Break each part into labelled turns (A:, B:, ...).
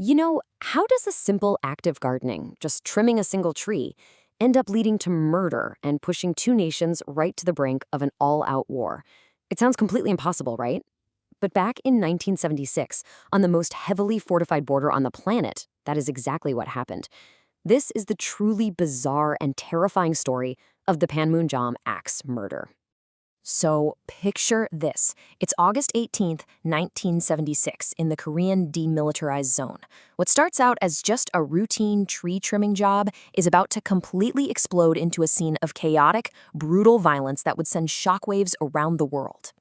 A: How does a simple act of gardening, just trimming a single tree, end up leading to murder and pushing two nations right to the brink of an all-out war? It sounds completely impossible, right? But back in 1976, on the most heavily fortified border on the planet, that is exactly what happened. This is the truly bizarre and terrifying story of the Panmunjom axe murder. So picture this. It's August 18th, 1976, in the Korean demilitarized zone. What starts out as just a routine tree trimming job is about to completely explode into a scene of chaotic, brutal violence that would send shockwaves around the world.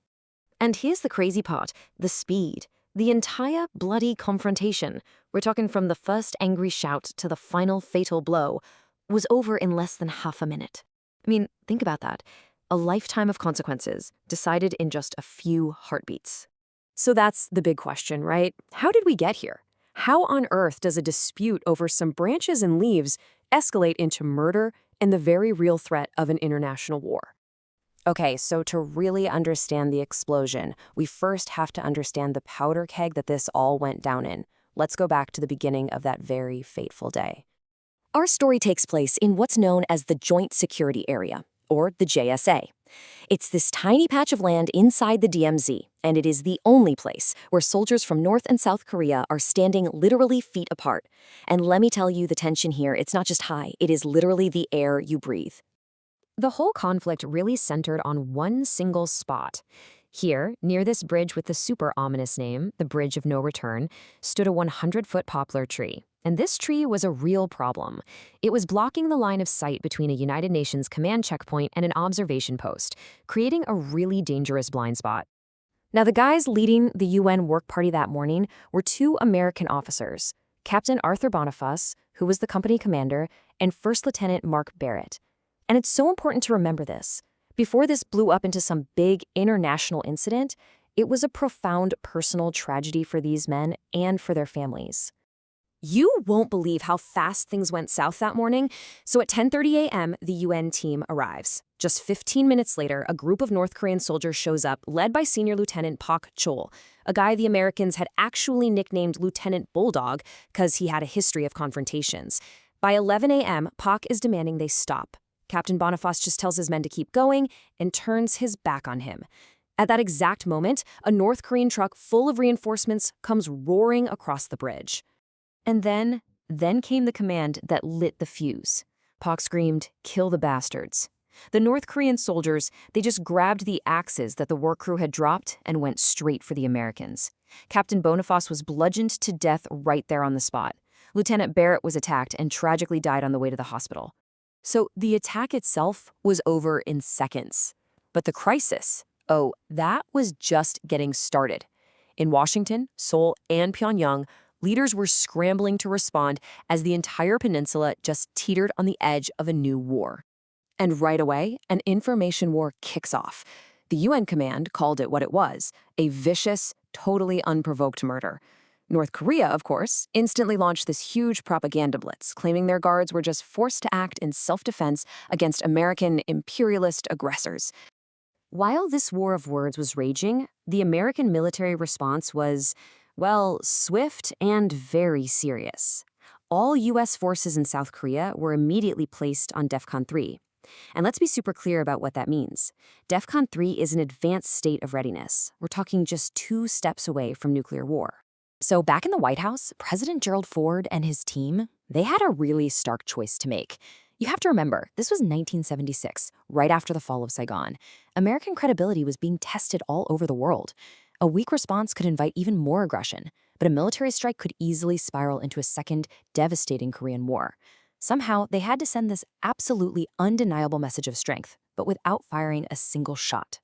A: And here's the crazy part, the speed. The entire bloody confrontation, we're talking from the first angry shout to the final fatal blow, was over in less than half a minute. I mean, think about that. A lifetime of consequences decided in just a few heartbeats. So that's the big question, right? How did we get here? How on earth does a dispute over some branches and leaves escalate into murder and the very real threat of an international war? Okay, so to really understand the explosion, we first have to understand the powder keg that this all went down in. Let's go back to the beginning of that very fateful day. Our story takes place in what's known as the Joint Security Area, or the JSA. It's this tiny patch of land inside the DMZ, and it is the only place where soldiers from North and South Korea are standing literally feet apart. And let me tell you, the tension here, it's not just high, it is literally the air you breathe. The whole conflict really centered on one single spot. Here, near this bridge with the super ominous name, the Bridge of No Return, stood a 100-foot poplar tree. And this tree was a real problem. It was blocking the line of sight between a United Nations command checkpoint and an observation post, creating a really dangerous blind spot. Now, the guys leading the UN work party that morning were two American officers, Captain Arthur Boniface, who was the company commander, and First Lieutenant Mark Barrett. And it's so important to remember this. Before this blew up into some big international incident, it was a profound personal tragedy for these men and for their families. You won't believe how fast things went south that morning. So at 10:30 a.m., the UN team arrives. Just 15 minutes later, a group of North Korean soldiers shows up, led by Senior Lieutenant Pak Chol, a guy the Americans had actually nicknamed Lieutenant Bulldog because he had a history of confrontations. By 11 a.m., Pak is demanding they stop. Captain Boniface just tells his men to keep going and turns his back on him. At that exact moment, a North Korean truck full of reinforcements comes roaring across the bridge. And then came the command that lit the fuse. Pak screamed, "Kill the bastards." The North Korean soldiers, they just grabbed the axes that the work crew had dropped and went straight for the Americans. Captain Boniface was bludgeoned to death right there on the spot. Lieutenant Barrett was attacked and tragically died on the way to the hospital. So the attack itself was over in seconds. But the crisis, that was just getting started. In Washington, Seoul, and Pyongyang, leaders were scrambling to respond as the entire peninsula just teetered on the edge of a new war. And right away, an information war kicks off. The UN command called it what it was, a vicious, totally unprovoked murder. North Korea, of course, instantly launched this huge propaganda blitz, claiming their guards were just forced to act in self-defense against American imperialist aggressors. While this war of words was raging, the American military response was, well, swift and very serious. All U.S. forces in South Korea were immediately placed on DEFCON 3. And let's be super clear about what that means. DEFCON 3 is an advanced state of readiness. We're talking just 2 steps away from nuclear war. So back in the White House, President Gerald Ford and his team, they had a really stark choice to make. You have to remember, this was 1976, right after the fall of Saigon. American credibility was being tested all over the world. A weak response could invite even more aggression, but a military strike could easily spiral into a second, devastating Korean War. Somehow, they had to send this absolutely undeniable message of strength, but without firing a single shot.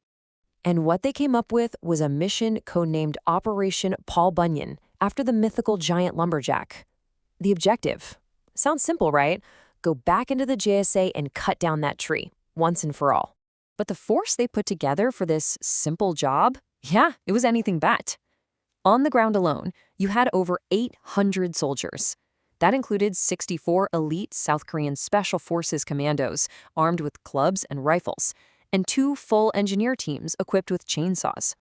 A: And what they came up with was a mission codenamed Operation Paul Bunyan, after the mythical giant lumberjack. The objective? Sounds simple, right? Go back into the JSA and cut down that tree, once and for all. But the force they put together for this simple job? Yeah, it was anything but. On the ground alone, you had over 800 soldiers. That included 64 elite South Korean Special Forces commandos armed with clubs and rifles, and 2 full engineer teams equipped with chainsaws.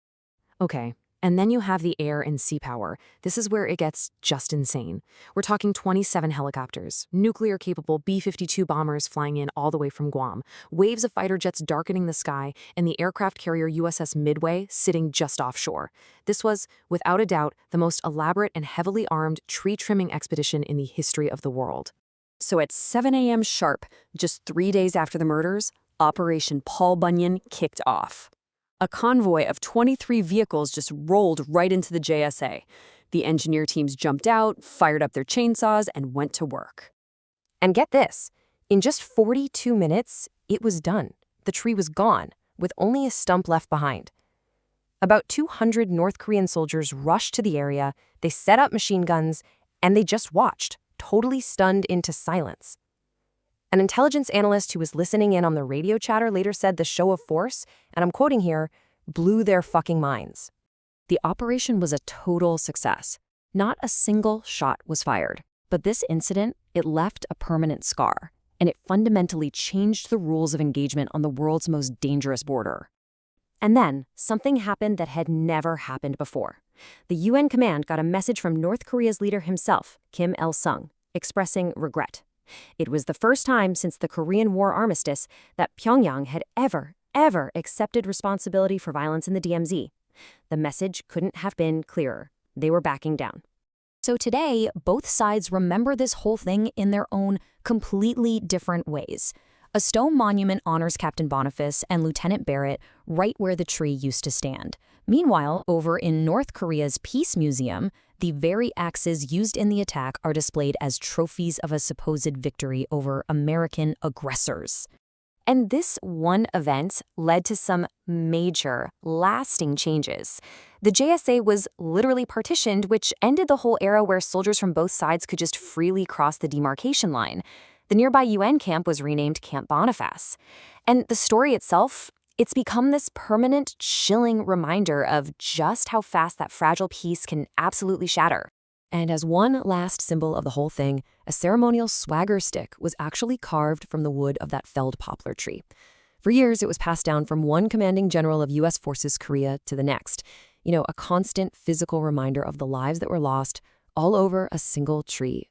A: Okay,
B: And then you have the air and sea power. This is where it gets just insane. We're talking 27 helicopters, nuclear-capable B-52 bombers flying in all the way from Guam, waves of fighter jets darkening the sky, and the aircraft carrier USS Midway sitting just offshore. This was, without a doubt, the most elaborate and heavily armed tree-trimming expedition in the history of the world.
A: So at 7 a.m. sharp, just 3 days after the murders, Operation Paul Bunyan kicked off. A convoy of 23 vehicles just rolled right into the JSA. The engineer teams jumped out, fired up their chainsaws, and went to work. And get this, in just 42 minutes, it was done. The tree was gone, with only a stump left behind. About 200 North Korean soldiers rushed to the area, they set up machine guns, and they just watched, totally stunned into silence. An intelligence analyst who was listening in on the radio chatter later said the show of force, and I'm quoting here, blew their fucking minds. The operation was a total success. Not a single shot was fired. But this incident, it left a permanent scar, and it fundamentally changed the rules of engagement on the world's most dangerous border. And then, something happened that had never happened before. The UN command got a message from North Korea's leader himself, Kim Il-sung, expressing regret. It was the first time since the Korean War armistice that Pyongyang had ever accepted responsibility for violence in the DMZ. The message couldn't have been clearer. They were backing down. So today, both sides remember this whole thing in their own completely different ways. A stone monument honors Captain Boniface and Lieutenant Barrett right where the tree used to stand. Meanwhile, over in North Korea's Peace Museum, the very axes used in the attack are displayed as trophies of a supposed victory over American aggressors. And this one event led to some major, lasting changes. The JSA was literally partitioned, which ended the whole era where soldiers from both sides could just freely cross the demarcation line. The nearby UN camp was renamed Camp Boniface. And the story itself, it's become this permanent, chilling reminder of just how fast that fragile peace can absolutely shatter. And as one last symbol of the whole thing, a ceremonial swagger stick was actually carved from the wood of that felled poplar tree. For years, it was passed down from one commanding general of U.S. Forces Korea to the next. You know, a constant physical reminder of the lives that were lost all over a single tree.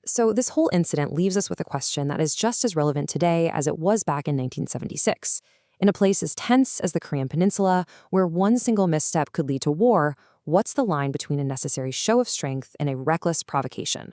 A: So this whole incident leaves us with a question that is just as relevant today as it was back in 1976. In a place as tense as the Korean Peninsula, where one single misstep could lead to war, what's the line between a necessary show of strength and a reckless provocation?